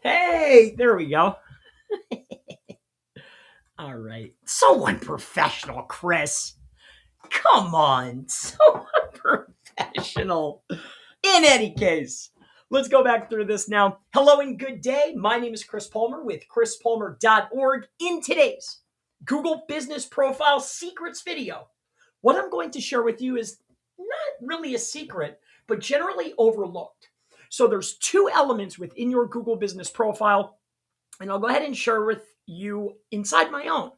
Hey, there we go. All right. So unprofessional, Chris. Come on. So unprofessional. In any case, let's go back through this now. Hello and good day. My name is Chris Palmer with chrispalmer.org. In today's Google Business Profile Secrets video, what I'm going to share with you is not really a secret, but generally overlooked. So there's two elements within your Google Business Profile, and I'll go ahead and share with you inside my own.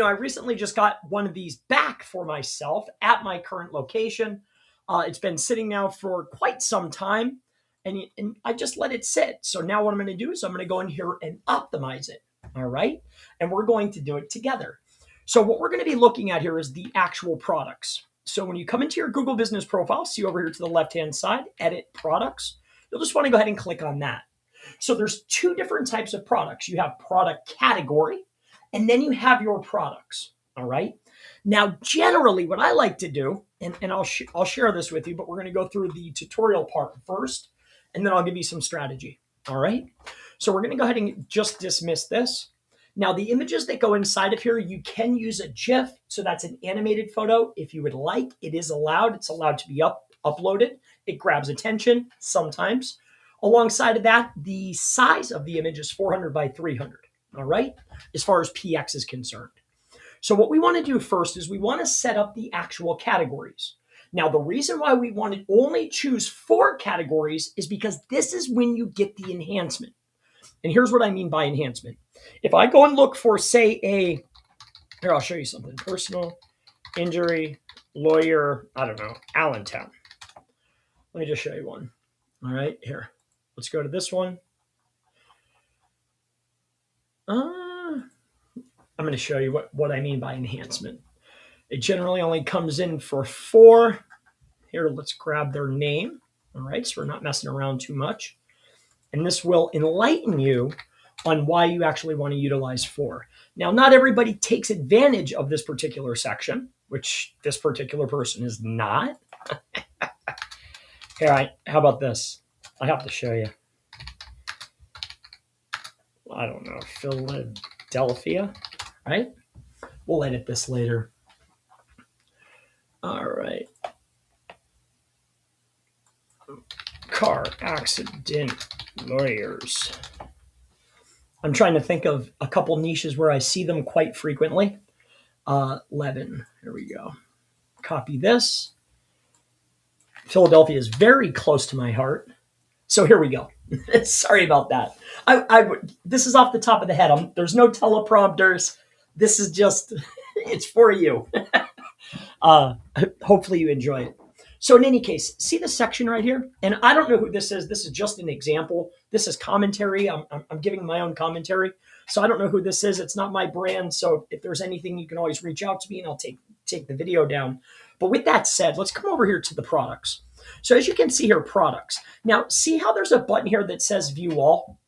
I recently just got one of these back for myself at my current location. It's been sitting now for quite some time, and I just let it sit. So now what I'm going to do is I'm going to go in here and optimize it. All right. And we're going to do it together. So what we're going to be looking at here is the actual products. So when you come into your Google Business Profile, see over here to the left-hand side, edit products, you'll just want to go ahead and click on that. So there's two different types of products. You have product category, and then you have your products. All right. Now, generally, what I like to do, and I'll share this with you, but we're going to go through the tutorial part first, and then I'll give you some strategy. All right. So we're going to go ahead and just dismiss this. Now, the images that go inside of here, you can use a GIF. So that's an animated photo. If you would like, it is allowed. It's allowed to be uploaded. It grabs attention sometimes. Alongside of that, the size of the image is 400 by 300, all right, as far as PX is concerned. So what we want to do first is we want to set up the actual categories. Now, the reason why we want to only choose 4 categories is because this is when you get the enhancement. And here's what I mean by enhancement. If I go and look for, say, here, I'll show you something. Personal injury lawyer, I don't know, Allentown. Let me just show you one. All right, here. Let's go to this one. I'm going to show you what I mean by enhancement. It generally only comes in for 4. Here, let's grab their name. All right, so we're not messing around too much. And this will enlighten you on why you actually want to utilize 4. Now, not everybody takes advantage of this particular section, which this particular person is not. Here, how about this? I have to show you. I don't know, Philadelphia, right? We'll edit this later. All right. Car accident lawyers. I'm trying to think of a couple niches where I see them quite frequently. 11, here we go. Copy this. Philadelphia is very close to my heart. So here we go. Sorry about that. This is off the top of the head. There's no teleprompters. This is just, it's for you. Hopefully you enjoy it. So in any case, see the section right here? And I don't know who this is. This is just an example. This is commentary. I'm giving my own commentary. So I don't know who this is. It's not my brand. So if there's anything, you can always reach out to me and I'll take the video down. But with that said, let's come over here to the products. So as you can see here, products. Now, see how there's a button here that says view all?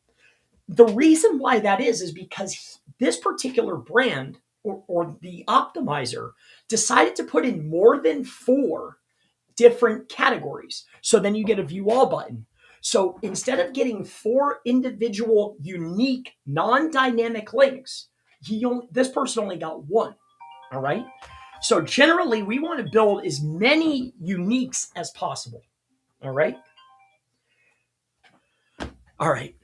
The reason why that is because this particular brand or the optimizer decided to put in more than 4 different categories. So then you get a view all button. So instead of getting 4 individual, unique, non-dynamic links, this person only got 1. All right. So generally, we want to build as many uniques as possible. All right. All right.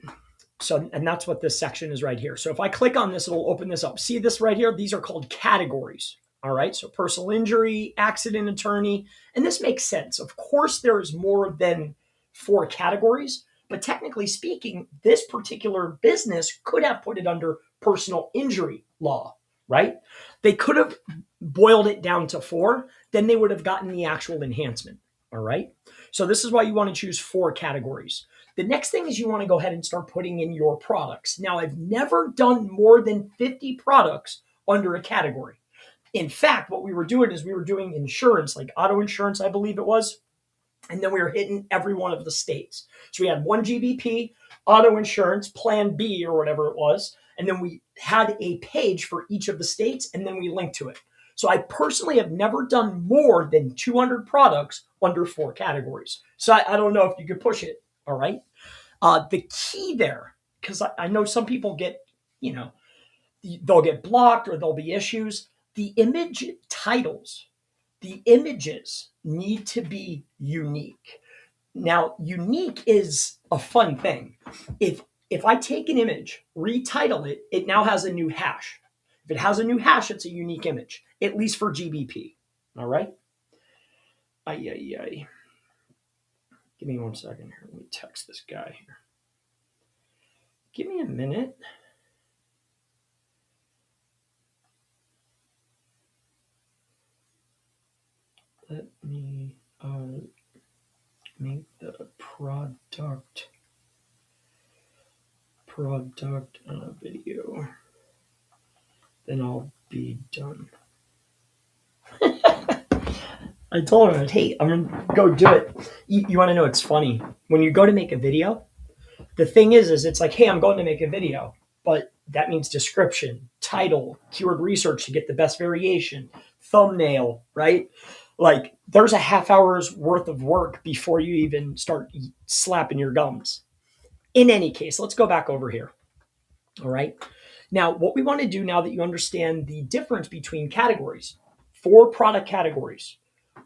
So, and that's what this section is right here. So if I click on this, it'll open this up. See this right here? These are called categories. All right. So personal injury, accident attorney, and this makes sense. Of course, there's more than 4 categories, but technically speaking, this particular business could have put it under personal injury law, right? They could have boiled it down to 4, then they would have gotten the actual enhancement. All right. So this is why you want to choose 4 categories. The next thing is you want to go ahead and start putting in your products. Now, I've never done more than 50 products under a category. In fact, what we were doing is we were doing insurance, like auto insurance, I believe it was. And then we were hitting every one of the states. So we had 1 GBP, auto insurance, plan B or whatever it was. And then we had a page for each of the states and then we linked to it. So I personally have never done more than 200 products under 4 categories. So I don't know if you could push it. All right. The key there because I know some people get, you know, they'll get blocked or there'll be issues. The image titles, the images need to be unique. Now, unique is a fun thing. If I take an image, retitle it, it now has a new hash. If it has a new hash, it's a unique image, at least for GBP. All right. Ay, ay, ay. Give me 1 second here. Let me text this guy here. Give me a minute. Let me make the product video. Then I'll be done. I told him, hey, I'm gonna go do it. You want to know? It's funny when you go to make a video. The thing is it's like, hey, I'm going to make a video, but that means description, title, keyword research to get the best variation, thumbnail, right? Like there's a half hour's worth of work before you even start slapping your gums. In any case, let's go back over here. All right. Now, what we want to do now that you understand the difference between categories, 4 product categories,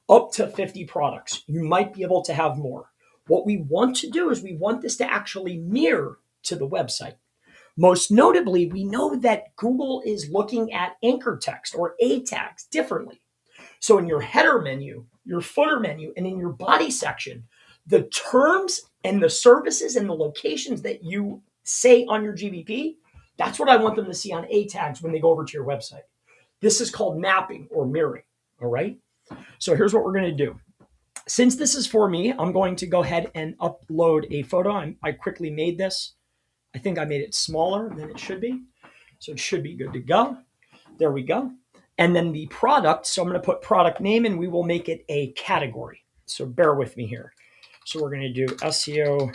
up to 50 products, you might be able to have more. What we want to do is we want this to actually mirror to the website. Most notably, we know that Google is looking at anchor text or A tags differently. So in your header menu, your footer menu, and in your body section, the terms and the services and the locations that you say on your GBP, that's what I want them to see on A tags when they go over to your website. This is called mapping or mirroring. All right. So here's what we're going to do. Since this is for me, I'm going to go ahead and upload a photo. I quickly made this. I think I made it smaller than it should be. So it should be good to go. There we go. And then the product. So I'm going to put product name and we will make it a category. So bear with me here. So we're going to do SEO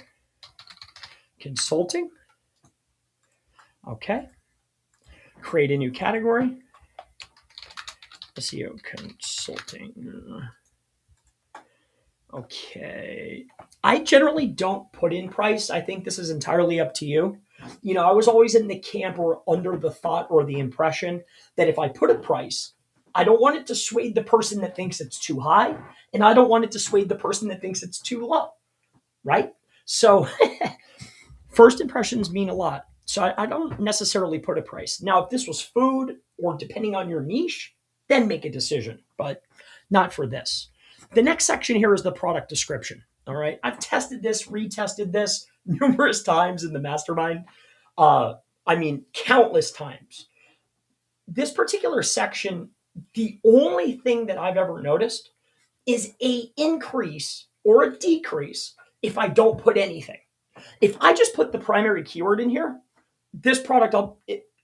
consulting. Okay. Create a new category. SEO consulting. Okay. I generally don't put in price. I think this is entirely up to you. You know, I was always in the camp or under the thought or the impression that if I put a price, I don't want it to sway the person that thinks it's too high, and I don't want it to sway the person that thinks it's too low, right? So first impressions mean a lot. So I don't necessarily put a price. Now, if this was food or depending on your niche, then make a decision, but not for this. The next section here is the product description. All right. I've tested this, retested this numerous times in the mastermind. Countless times. This particular section, the only thing that I've ever noticed is a increase or a decrease if I don't put anything. If I just put the primary keyword in here, this product,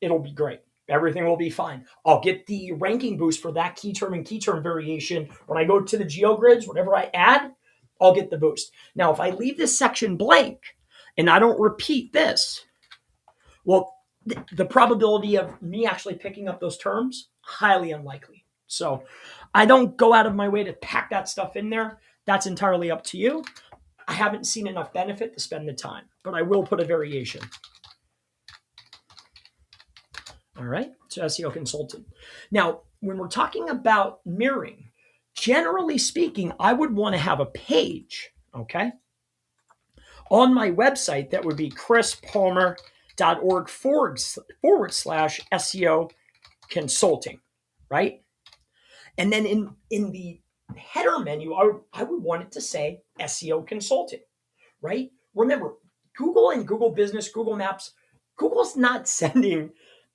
it'll be great. Everything will be fine. I'll get the ranking boost for that key term and key term variation. When I go to the GeoGrids, whatever I add, I'll get the boost. Now, if I leave this section blank and I don't repeat this, well, the probability of me actually picking up those terms, highly unlikely. So I don't go out of my way to pack that stuff in there. That's entirely up to you. I haven't seen enough benefit to spend the time, but I will put a variation. All right, so SEO consultant. Now, when we're talking about mirroring, generally speaking, I would want to have a page, okay, on my website that would be chrispalmer.org / SEO consulting, right? And then in the header menu, I would want it to say SEO consulting, right? Remember, Google and Google Business, Google Maps, Google's not sending,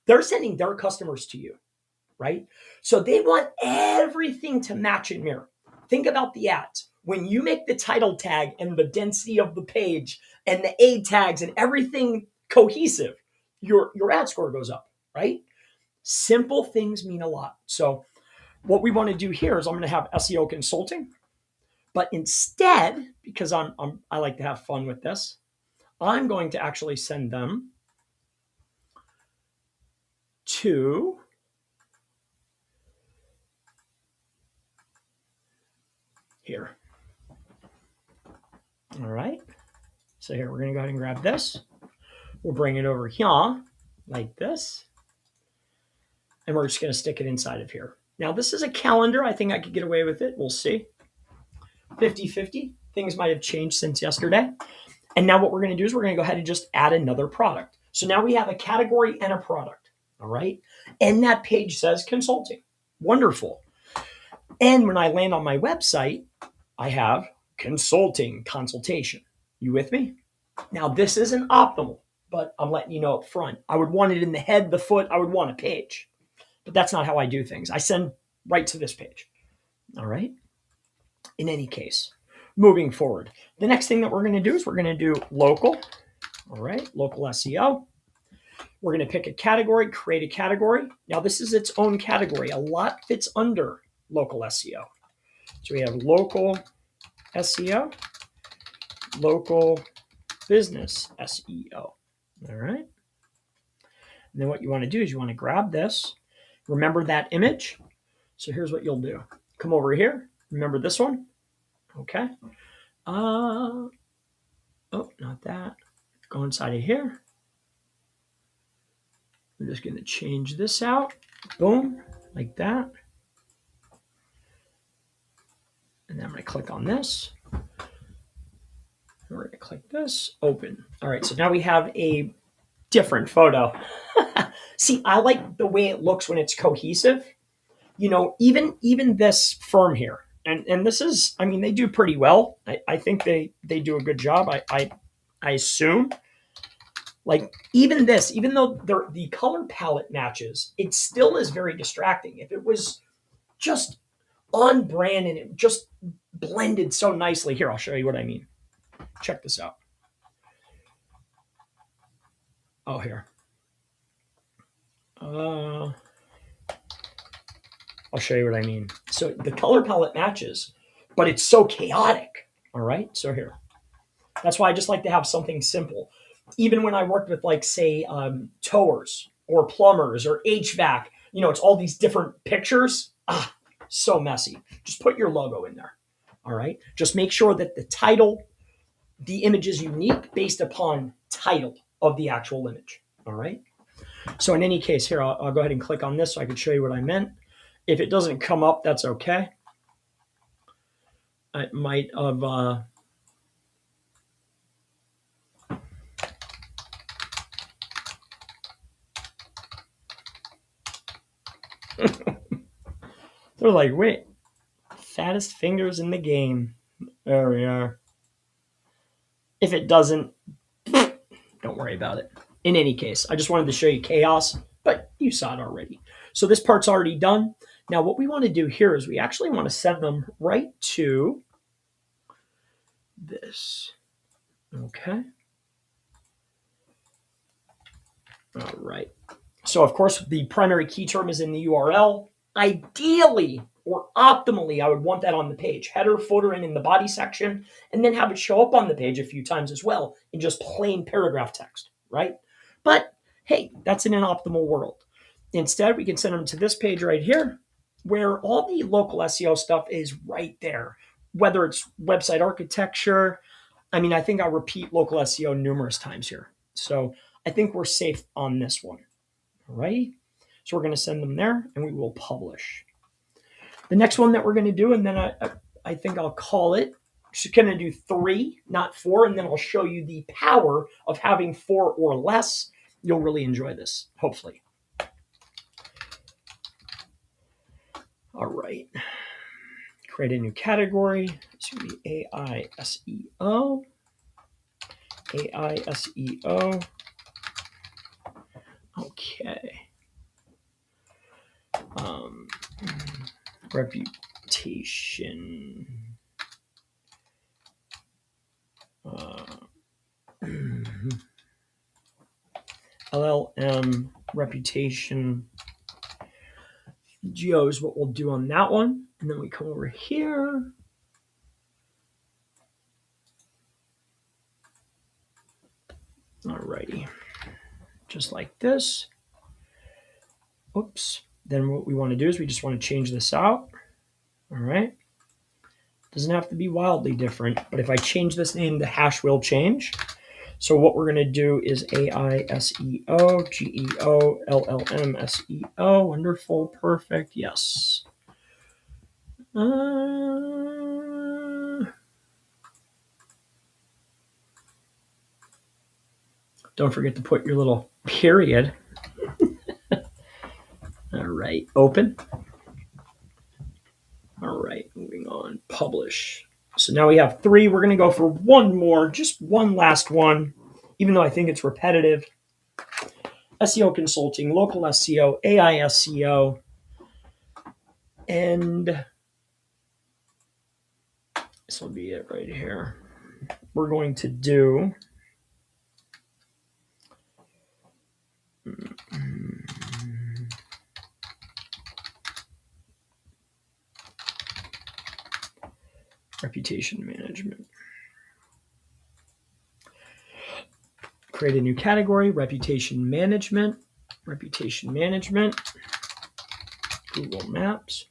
they're sending their customers to you, right? So they want everything to match and mirror. Think about the ads. When you make the title tag and the density of the page and the A tags and everything cohesive, your ad score goes up, right? Simple things mean a lot. So what we want to do here is I'm going to have SEO consulting, but instead, because I like to have fun with this, I'm going to actually send them to here. All right. So here, we're going to go ahead and grab this. We'll bring it over here like this. And we're just going to stick it inside of here. Now, this is a calendar. I think I could get away with it. We'll see. 50-50. Things might have changed since yesterday. And now what we're going to do is we're going to go ahead and just add another product. So now we have a category and a product. All right. And that page says consulting. Wonderful. And when I land on my website, I have consultation. You with me? Now, this isn't optimal, but I'm letting you know up front. I would want it in the head, the foot. I would want a page. But that's not how I do things. I send right to this page. All right. In any case, moving forward, the next thing that we're going to do is we're going to do local. All right. Local SEO. We're going to pick a category, create a category. Now, this is its own category. A lot fits under local SEO. So we have local SEO, local business SEO. All right. And then what you want to do is you want to grab this. Remember that image. So here's what you'll do. Come over here. Remember this one. Okay. Oh, not that. Go inside of here. I'm just going to change this out. Boom. Like that. And then I'm going to click on this. We're going to click this. Open. All right. So now we have a different photo. See, I like the way it looks when it's cohesive. You know, even this firm here, and this is, I mean, they do pretty well. I think they do a good job. I assume. Like even this, even though the color palette matches, it still is very distracting. If it was just on brand and it just blended so nicely. Here, I'll show you what I mean. Check this out. Oh, here. I'll show you what I mean. So the color palette matches, but it's so chaotic. All right. So here, that's why I just like to have something simple. Even when I worked with, like, say, towers or plumbers or HVAC, you know, it's all these different pictures. So messy. Just put your logo in there. All right. Just make sure that the title, the image is unique based upon title of the actual image. All right. So in any case, here, I'll go ahead and click on this so I can show you what I meant. If it doesn't come up, that's okay. I might have... They're like, wait, fattest fingers in the game. There we are. If it doesn't, don't worry about it. In any case, I just wanted to show you chaos, but you saw it already. So this part's already done. Now what we want to do here is we actually want to send them right to this. Okay. All right. So of course the primary key term is in the URL. Ideally or optimally, I would want that on the page, header, footer, and in the body section, and then have it show up on the page a few times as well in just plain paragraph text, right? But hey, that's in an optimal world. Instead, we can send them to this page right here, where all the local SEO stuff is right there, whether it's website architecture. I mean, I think I repeat local SEO numerous times here. So I think we're safe on this one. All right. So we're going to send them there and we will publish. The next one that we're going to do, and then I think I'll call it, just going to do 3, not 4, and then I'll show you the power of having 4 or less. You'll really enjoy this, hopefully. All right. Create a new category. It's going to be AI SEO. AI SEO. Okay. Reputation. LLM reputation. Geo is what we'll do on that one. And then we come over here. Alrighty. Just like this. Oops. Then what we want to do is we just want to change this out. All right. Doesn't have to be wildly different, but if I change this name, the hash will change. So what we're going to do is AISEO, GEO, LLM, SEO. Wonderful. Perfect. Yes. Don't forget to put your little period. All right. Open. All right. Moving on. Publish. So now we have 3. We're going to go for one more, just one last one, even though I think it's repetitive. SEO consulting, local SEO, AI SEO, and this will be it right here. We're going to do reputation management. Create a new category, reputation management, Google Maps.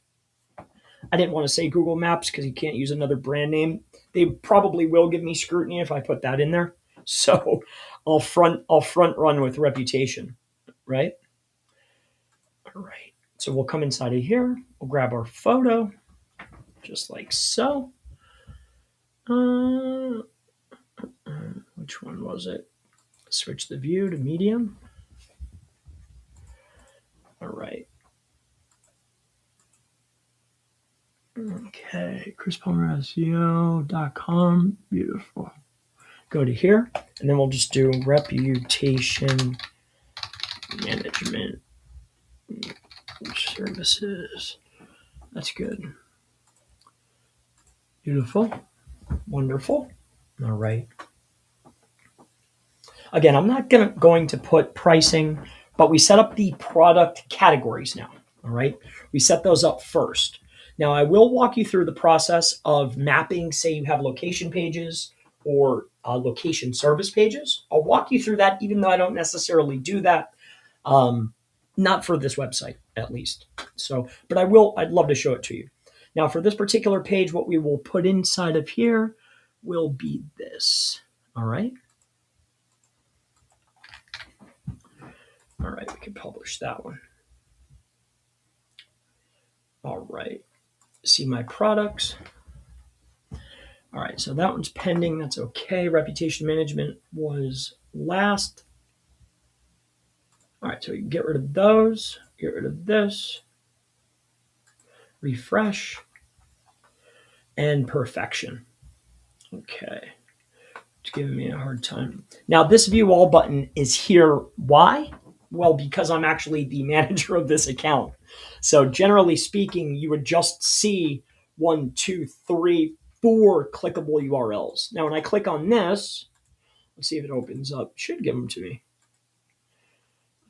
I didn't want to say Google Maps because you can't use another brand name. They probably will give me scrutiny if I put that in there. So I'll front run with reputation, right? All right. So we'll come inside of here. We'll grab our photo, just like so. Which one was it? Switch the view to medium. All right. Okay, chrispalmerseo.com. Beautiful. Go to here, and then we'll just do reputation management services. That's good. Beautiful. Wonderful. All right. Again, I'm not going to put pricing, but we set up the product categories now. All right. We set those up first. Now, I will walk you through the process of mapping, say you have location pages or location service pages. I'll walk you through that, even though I don't necessarily do that. Not for this website, at least. So, but I will, I'd love to show it to you. Now, for this particular page, what we will put inside of here will be this. All right. All right, we can publish that one. All right. See my products. All right, so that one's pending. That's okay. Reputation management was last. All right, so we can get rid of those, get rid of this, refresh, and perfection. Okay, it's giving me a hard time. Now, this view all button is here. Why? Well, because I'm actually the manager of this account. So generally speaking, you would just see 1, 2, 3, 4 clickable URLs. Now, when I click on this, let's see if it opens up. It should give them to me.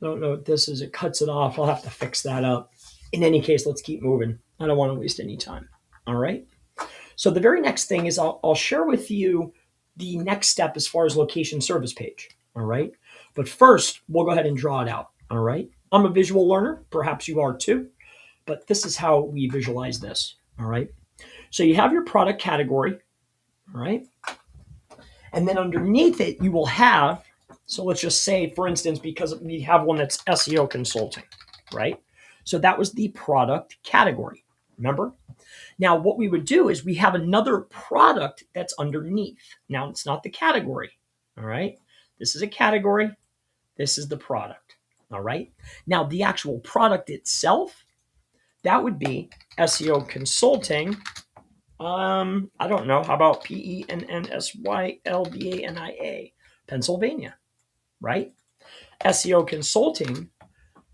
I don't know what this is. It cuts it off. I'll have to fix that up. In any case, let's keep moving. I don't want to waste any time. All right. So the very next thing is I'll share with you the next step as far as location service page. All right. But first, we'll go ahead and draw it out. All right. I'm a visual learner. Perhaps you are too. But this is how we visualize this. All right. So you have your product category. All right. And then underneath it, you will have, so let's just say, for instance, because we have one that's SEO consulting, right? So that was the product category. Remember? Now, what we would do is we have another product that's underneath. Now, it's not the category. All right. This is a category. This is the product. All right. Now, the actual product itself, that would be SEO consulting. I don't know. How about PENNSYLVANIA, Pennsylvania, right? SEO consulting,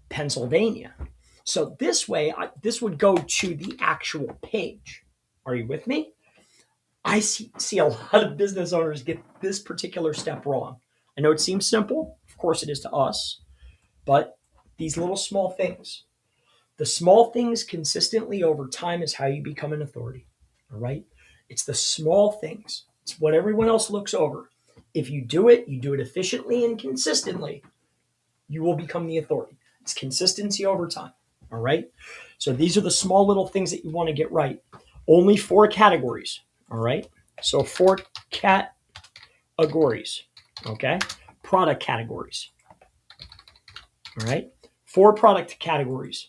Pennsylvania. So this way, this would go to the actual page. Are you with me? I see a lot of business owners get this particular step wrong. I know it seems simple. Of course it is to us. But these little small things, the small things consistently over time is how you become an authority. All right. It's the small things. It's what everyone else looks over. If you do it efficiently and consistently, you will become the authority. It's consistency over time. All right. So these are the small little things that you want to get right. Only 4 categories. All right. So 4 categories. Okay. Product categories. All right. 4 product categories.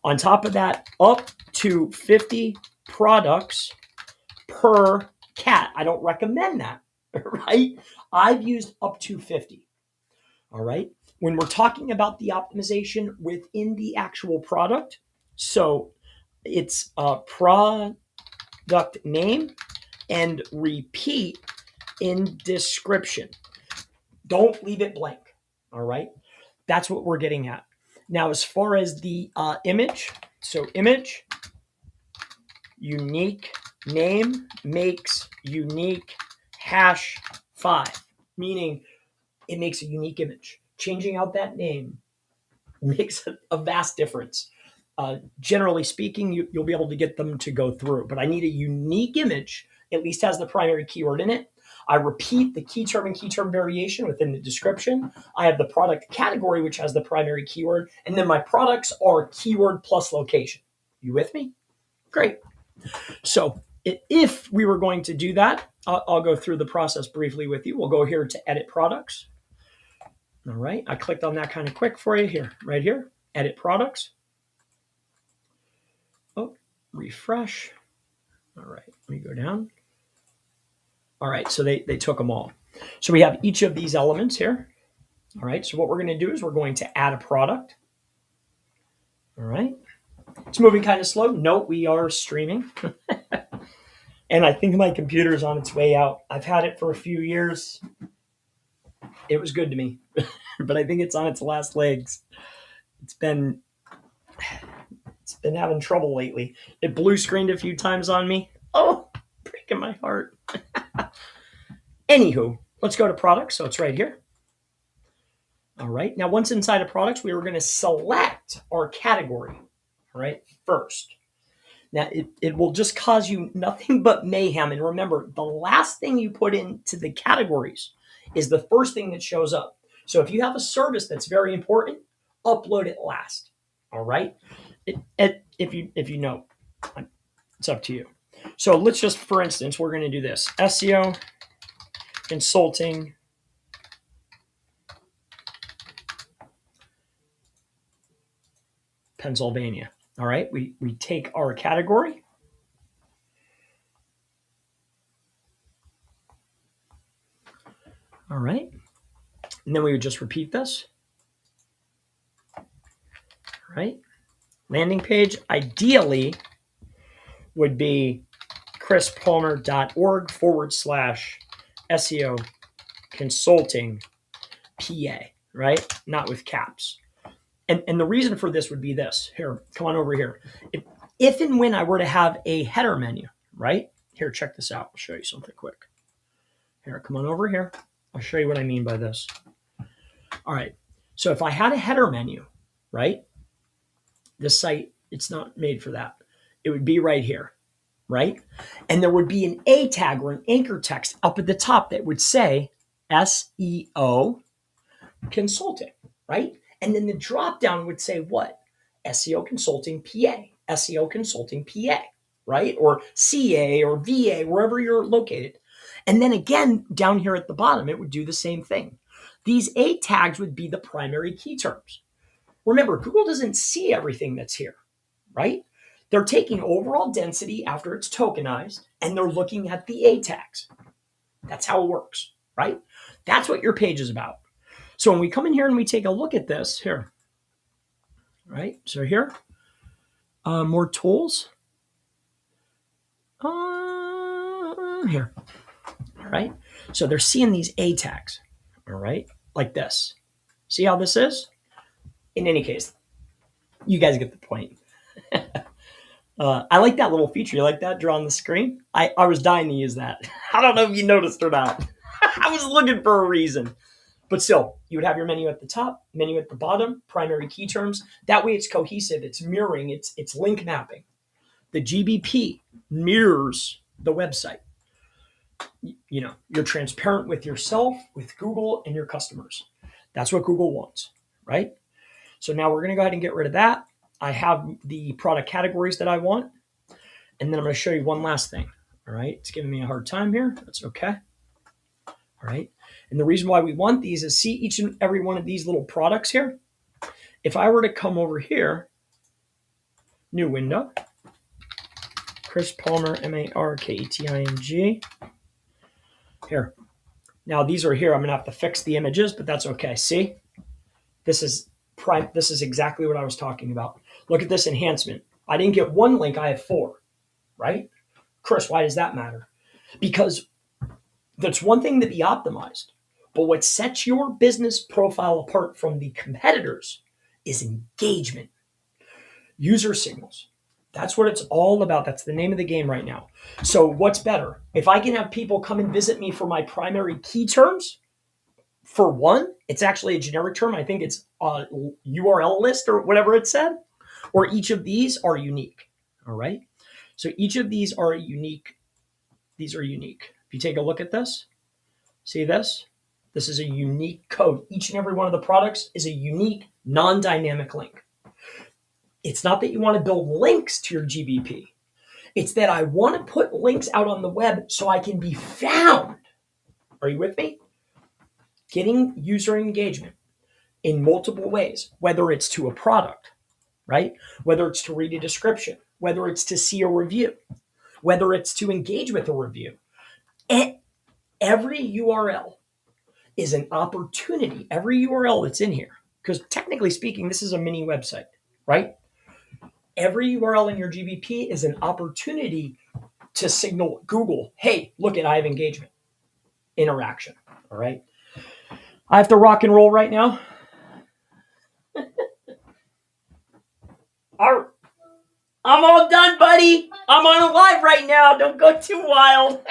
On top of that, up to 50 products per cat. I don't recommend that, right? I've used up to 50. All right. When we're talking about the optimization within the actual product, so it's a product name and repeat in description. Don't leave it blank. All right. That's what we're getting at. Now, as far as the image, so image, unique name makes unique hash 5, meaning it makes a unique image. Changing out that name makes a vast difference. Generally speaking, you'll be able to get them to go through, but I need a unique image, at least has the primary keyword in it. I repeat the key term and key term variation within the description. I have the product category, which has the primary keyword, and then my products are keyword plus location. You with me? Great. So if we were going to do that, I'll go through the process briefly with you. We'll go here to edit products. All right. I clicked on that kind of quick for you here, right here, edit products. Oh, refresh. All right. Let me go down. All right. So they took them all. So we have each of these elements here. All right. So what we're going to do is we're going to add a product. All right. It's moving kind of slow. Note we are streaming. And I think my computer is on its way out. I've had it for a few years. It was good to me, but I think it's on its last legs. It's been having trouble lately. It blue screened a few times on me. Oh, breaking my heart. Anywho, let's go to products. So it's right here. All right. Now, once inside of products, we were going to select our category, all right, first. Now, it will just cause you nothing but mayhem. And remember, the last thing you put into the categories is the first thing that shows up. So if you have a service that's very important, upload it last. All right. If you know, it's up to you. So let's just, for instance, we're going to do this: SEO consulting, Pennsylvania. All right. We take our category. All right. And then we would just repeat this. All right. Landing page ideally would be chrispalmer.org/SEO consulting PA, right? Not with caps. And the reason for this would be this. Here, come on over here. If and when I were to have a header menu, right? Here, check this out. I'll show you something quick. Here, come on over here. I'll show you what I mean by this. All right. So if I had a header menu, right? This site, it's not made for that. It would be right here, right? And there would be an A tag or an anchor text up at the top that would say SEO consulting, right? And then the drop down would say what? SEO consulting PA, SEO consulting PA, right? Or CA or VA, wherever you're located. And then again, down here at the bottom, it would do the same thing. These A tags would be the primary key terms. Remember, Google doesn't see everything that's here, right? They're taking overall density after it's tokenized, and they're looking at the A tags. That's how it works, right? That's what your page is about. So when we come in here and we take a look at this here, right? So here, more tools. Here, all right? So they're seeing these A tags, all right? Like this. See how this is? In any case, you guys get the point. I like that little feature. You like that? Draw on the screen? I was dying to use that. I don't know if you noticed or not. I was looking for a reason. But still, you would have your menu at the top, menu at the bottom, primary key terms. That way it's cohesive, it's mirroring, it's link mapping. The GBP mirrors the website. You know, you're transparent with yourself, with Google, and your customers. That's what Google wants, right? So now we're going to go ahead and get rid of that. I have the product categories that I want. And then I'm going to show you one last thing. All right. It's giving me a hard time here. That's okay. All All right. And the reason why we want these is see each and every one of these little products here. If I were to come over here, new window, Chris Palmer, Marketing. Here. Now these are here. I'm going to have to fix the images, but that's okay. See, this is exactly what I was talking about. Look at this enhancement. I didn't get one link. I have 4, right? Chris, why does that matter? Because that's one thing to be optimized. But what sets your business profile apart from the competitors is engagement, user signals. That's what it's all about. That's the name of the game right now. So what's better? If I can have people come and visit me for my primary key terms, for one, it's actually a generic term. I think it's a URL list or whatever it said, or each of these are unique. All right. So each of these are unique. These are unique. If you take a look at this, see this? This is a unique code. Each and every one of the products is a unique, non-dynamic link. It's not that you want to build links to your GBP. It's that I want to put links out on the web so I can be found. Are you with me? Getting user engagement in multiple ways, whether it's to a product, right? Whether it's to read a description, whether it's to see a review, whether it's to engage with a review. And every URL is an opportunity. Every URL that's in here, because technically speaking, this is a mini website, right? Every URL in your GBP is an opportunity to signal Google, hey, look at, I have engagement, interaction, all right? I have to rock and roll right now. I'm all done, buddy. I'm on a live right now. Don't go too wild.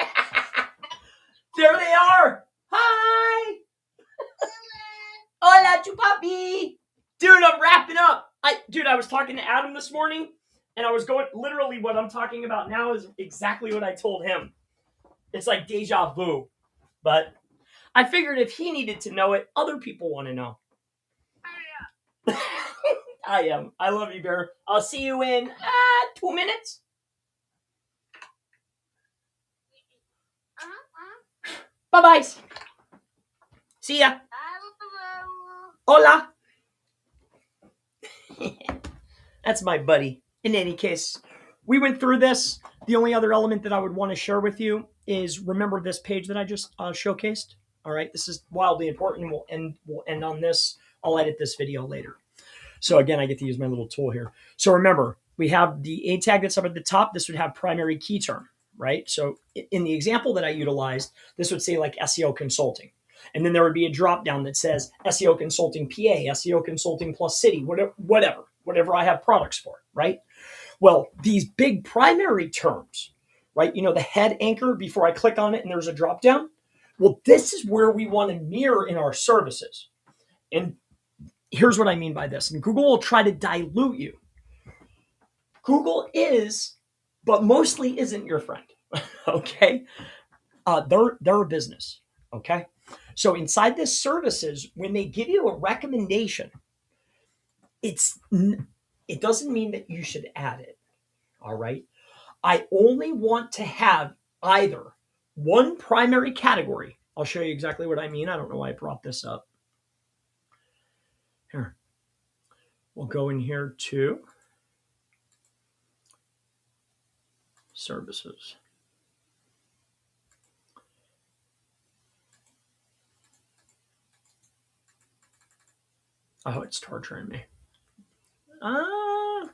There they are. Hi. Hola, chupapi. Dude, I'm wrapping up. I was talking to Adam this morning, and I was going, literally what I'm talking about now is exactly what I told him. It's like deja vu. But I figured if he needed to know it, other people want to know. I am. I love you, Bear. I'll see you in 2 minutes. Bye-bye. See ya. Hola. That's my buddy. In any case, we went through this. The only other element that I would want to share with you is remember this page that I just showcased. All right, this is wildly important. We'll end on this. I'll edit this video later. So again, I get to use my little tool here. So remember, we have the A tag that's up at the top. This would have primary key term, right? So in the example that I utilized, this would say like SEO consulting. And then there would be a drop down that says SEO consulting PA, SEO consulting plus city, whatever I have products for, right? Well, these big primary terms, right? You know, the head anchor before I click on it and there's a drop down. Well, this is where we want to mirror in our services. And here's what I mean by this. And Google will try to dilute you. Google is, but mostly isn't your friend. Okay. They're a business. Okay. So inside this services, when they give you a recommendation, it doesn't mean that you should add it. All right. I only want to have either one primary category. I'll show you exactly what I mean. I don't know why I brought this up. Here. We'll go in here to services. Oh, it's torturing me. All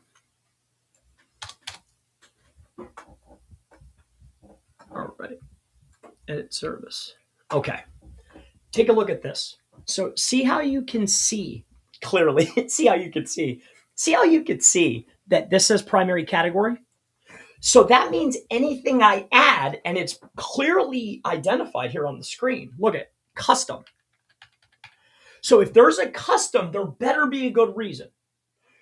right. Edit service. Okay. Take a look at this. So see how you can see clearly. See how you can see that this says primary category. So that means anything I add, and it's clearly identified here on the screen. Look at custom. So if there's a custom, there better be a good reason.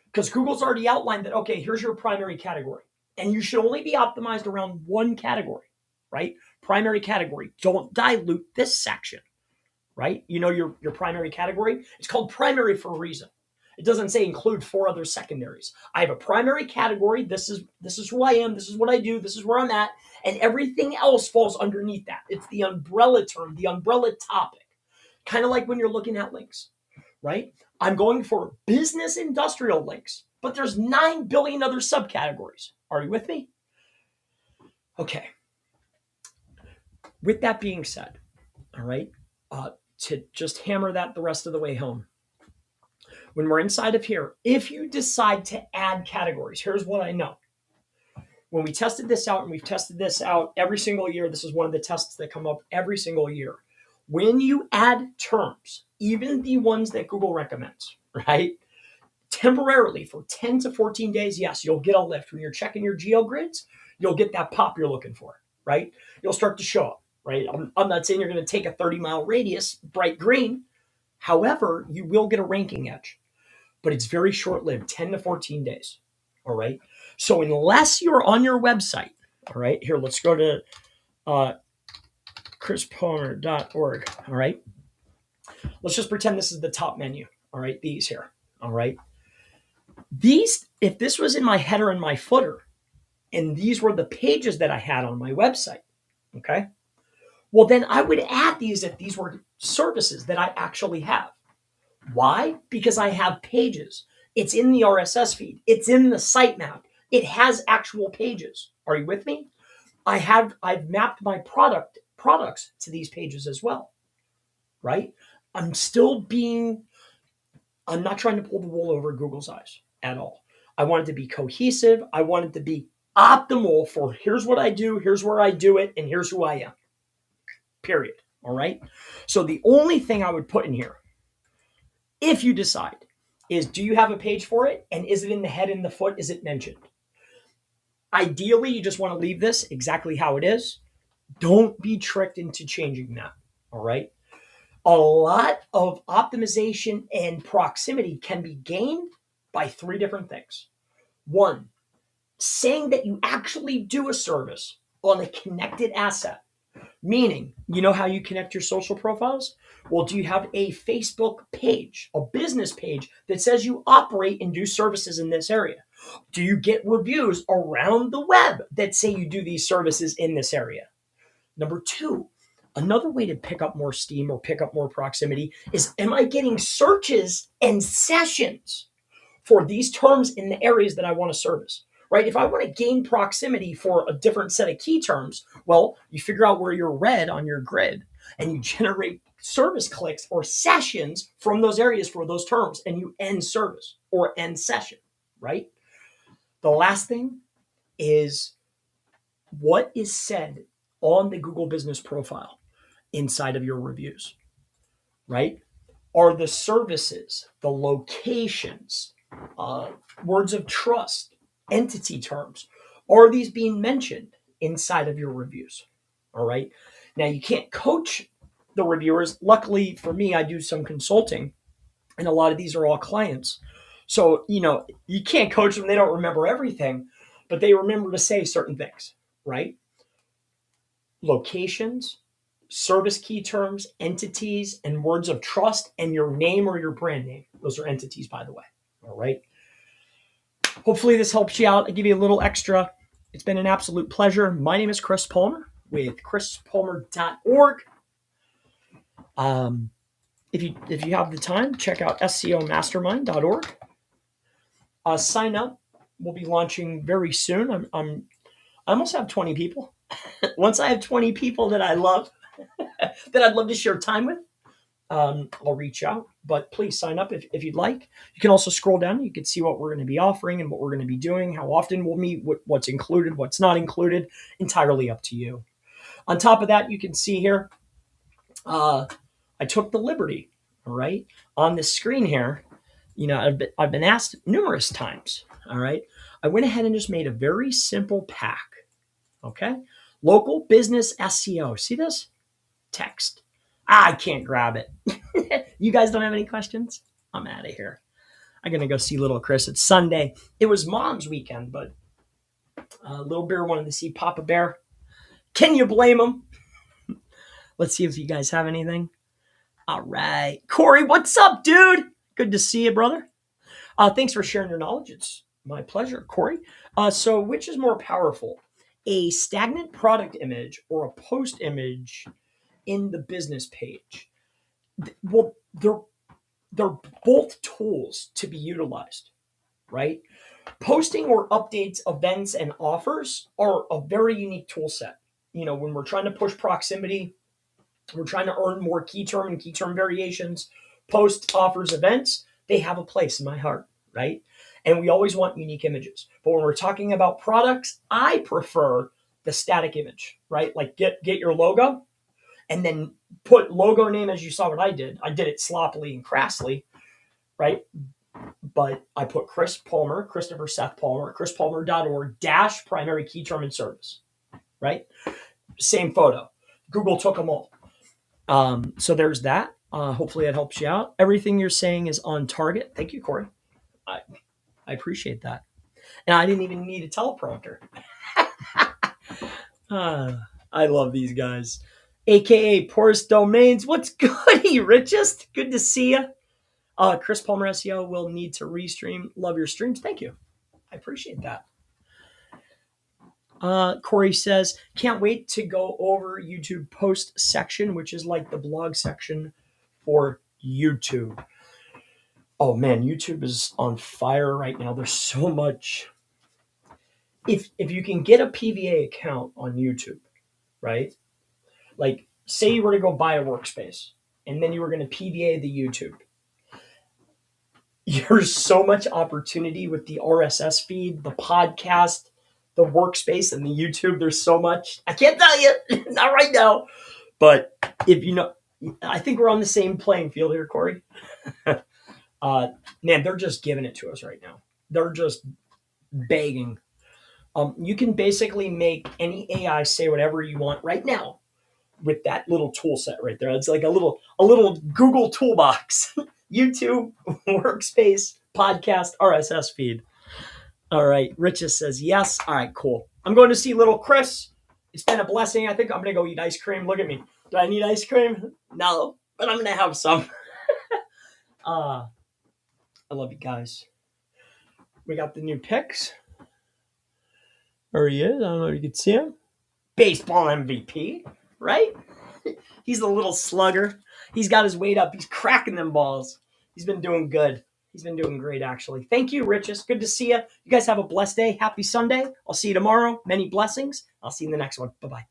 Because Google's already outlined that, okay, here's your primary category. And you should only be optimized around one category, right? Primary category. Don't dilute this section, right? You know your primary category? It's called primary for a reason. It doesn't say include 4 other secondaries. I have a primary category. This is who I am. This is what I do. This is where I'm at. And everything else falls underneath that. It's the umbrella term, the umbrella topic. Kind of like when you're looking at links, right? I'm going for business industrial links, but there's 9 billion other subcategories. Are you with me? Okay. With that being said, all right, to just hammer that the rest of the way home, when we're inside of here, if you decide to add categories, here's what I know. When we tested this out, and we've tested this out every single year, this is one of the tests that come up every single year. When you add terms, even the ones that Google recommends, right? Temporarily for 10 to 14 days, yes, you'll get a lift. When you're checking your geo grids, you'll get that pop you're looking for, right? You'll start to show up, right? I'm not saying you're going to take a 30-mile radius, bright green. However, you will get a ranking edge, but it's very short-lived, 10 to 14 days, all right? So unless you're on your website, all right, here, let's go to chrispalmer.org, all right? Let's just pretend this is the top menu, all right, these here, all right? These, if this was in my header and my footer, and these were the pages that I had on my website, okay? Well, then I would add these if these were services that I actually have. Why? Because I have pages. It's in the RSS feed. It's in the sitemap. It has actual pages. Are you with me? I've mapped my products to these pages as well, right? I'm not trying to pull the wool over Google's eyes at all. I want it to be cohesive. I want it to be optimal for here's what I do, here's where I do it, and here's who I am. Period. All right? So the only thing I would put in here, if you decide, is do you have a page for it? And is it in the head and the foot? Is it mentioned? Ideally, you just want to leave this exactly how it is. Don't be tricked into changing that. All right? A lot of optimization and proximity can be gained by 3 different things. 1, saying that you actually do a service on a connected asset. Meaning, you know how you connect your social profiles? Well, do you have a Facebook page, a business page that says you operate and do services in this area? Do you get reviews around the web that say you do these services in this area? Number 2, another way to pick up more steam or pick up more proximity is, am I getting searches and sessions for these terms in the areas that I want to service? Right? If I want to gain proximity for a different set of key terms, well, you figure out where you're red on your grid and you generate service clicks or sessions from those areas for those terms, and you end service or end session, right? The last thing is what is said on the Google business profile inside of your reviews, right? Are the services, the locations, words of trust, entity terms, are these being mentioned inside of your reviews? All right. Now, you can't coach the reviewers. Luckily for me, I do some consulting, and a lot of these are all clients. So, you can't coach them. They don't remember everything, but they remember to say certain things, right? Locations, service key terms, entities, and words of trust, and your name or your brand name. Those are entities, by the way. All right. Hopefully this helps you out. I give you a little extra. It's been an absolute pleasure. My name is Chris Palmer with chrispalmer.org. If you have the time, check out SEOmastermind.org. Sign up. We'll be launching very soon. I almost have 20 people. Once I have 20 people that I love, that I'd love to share time with, I'll reach out. But please sign up if you'd like. You can also scroll down. You can see what we're going to be offering and what we're going to be doing, how often we'll meet, what's included, what's not included. Entirely up to you. On top of that, you can see here, I took the liberty, all right, on this screen here. I've been asked numerous times, all right. I went ahead and just made a very simple pack, okay. Local business SEO. See this? Text. I can't grab it. You guys don't have any questions? I'm out of here. I'm going to go see little Chris. It's Sunday. It was mom's weekend, but little bear wanted to see Papa Bear. Can you blame him? Let's see if you guys have anything. All right. Corey, what's up, dude? Good to see you, brother. Thanks for sharing your knowledge. It's my pleasure, Corey. So which is more powerful, a stagnant product image or a post image in the business page? Well, they're both tools to be utilized, right? Posting or updates, events, and offers are a very unique tool set. When we're trying to push proximity, we're trying to earn more key term and key term variations, post, offers, events, they have a place in my heart, right? And we always want unique images. But when we're talking about products, I prefer the static image, right? Like get your logo and then put logo name as you saw what I did. I did it sloppily and crassly, right? But I put Chris Palmer, Christopher Seth Palmer, chrispalmer.org dash primary key term and service, right? Same photo. Google took them all. So there's that. Hopefully it helps you out. Everything you're saying is on target. Thank you, Corey. I appreciate that. And I didn't even need a teleprompter. I love these guys. AKA Porous Domains. What's good, Richest? Good to see you. Chris Palmer SEO will need to restream. Love your streams. Thank you. I appreciate that. Corey says, can't wait to go over YouTube post section, which is like the blog section for YouTube. Oh man, YouTube is on fire right now. There's so much. If you can get a PVA account on YouTube, right? Like say you were to go buy a workspace and then you were going to PVA the YouTube. There's so much opportunity with the RSS feed, the podcast, the workspace, and the YouTube. There's so much. I can't tell you, not right now. But if you know, I think we're on the same playing field here, Corey. Man, they're just giving it to us right now. They're just begging. You can basically make any AI say whatever you want right now with that little tool set right there. It's like a little Google toolbox. YouTube, workspace, podcast, RSS feed. All right. Richard says yes. All right, cool. I'm going to see little Chris. It's been a blessing. I think I'm going to go eat ice cream. Look at me. Do I need ice cream? No, but I'm going to have some. I love you guys. We got the new picks. There he is. I don't know if you can see him. Baseball MVP, right? He's the little slugger. He's got his weight up. He's cracking them balls. He's been doing good. He's been doing great, actually. Thank you, Richest. Good to see you. You guys have a blessed day. Happy Sunday. I'll see you tomorrow. Many blessings. I'll see you in the next one. Bye-bye.